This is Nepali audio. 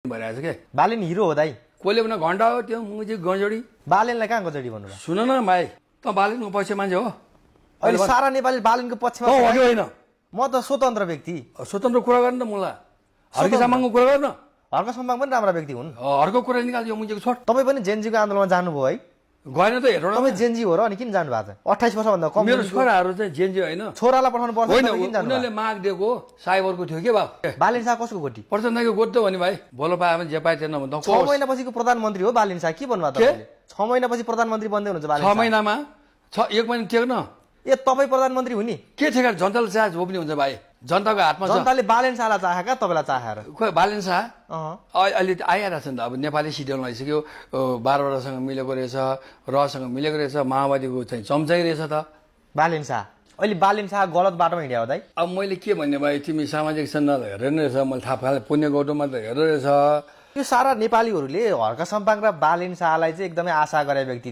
भइरहेछ के बालेन हिरो हो दाइ कोले पनि घण्टा हो त्यो मुजी गजडी बालेनलाई कहाँ गजडी भन्नु भयो सुन न भाइ त बालेनको पछि मान्छे हो अहिले सारा नेपाली बालेनको पक्षमा हो कि होइन म त स्वतन्त्र व्यक्ति स्वतन्त्र कुरा गर्ने त मुला हर्के सामाङको कुरा गर्न हर्क सम्पाङ पनि राम्रा व्यक्ति हुन् हर्को कुरा निकाल्यो मुजीको छोड तपाईँ पनि जेनजीको आन्दोलनमा जानुभयो है गएन त हेर तपाईँ जेनजी हो र अनि किन जानु भएको छ 28 वर्षभन्दा कम मेरो छोराहरू चाहिँ जेनजी होइन छोरालाई पठाउनु पर्छ होइन किन जानु उनीहरूले माग दिएको साइबरको थियो के भाउ बालेन शाह कसको गोटी प्रचण्डको गोठ त भने भाइ बोलो पाए भने जे पाए त्यो नभन्दा 6 महिनापछिको प्रधानमन्त्री हो बालेन शाह के भन्नुभयो तपाईँले 6 महिनापछि प्रधानमन्त्री बन्दै हुनुहुन्छ बालेन 6 महिनामा 1 महिना टेक्न ए तपाईँ प्रधानमन्त्री हुने के ठेका जनताले चाहे जो पनि हुन्छ भाइ जनताको हातमा छ जनताले बालेन शाहलाई चाहेका तपाईँलाई चाहेर खोइ बालेन शाह अहिले आइरहेको छ नि त अब नेपाली सिडिएल भइसक्यो बारवटासँग मिलेको रहेछ रसँग मिलेको रहेछ माओवादीको चाहिँ चम्चाइ रहेछ त बालेन शाह अहिले बालेन शाह गलत बाटोमा हिँड्यो हो दाइ अब मैले के भन्ने भाइ तिमी सामाजिक सञ्जाल हेर्ने रहेछ मैले थाहा पाएँ पुण्य गौटोमा त हेर्दो रहेछ यो सारा नेपालीहरूले हर्क सम्पाङ र बालेन शाहलाई चाहिँ एकदमै आशा गरे व्यक्ति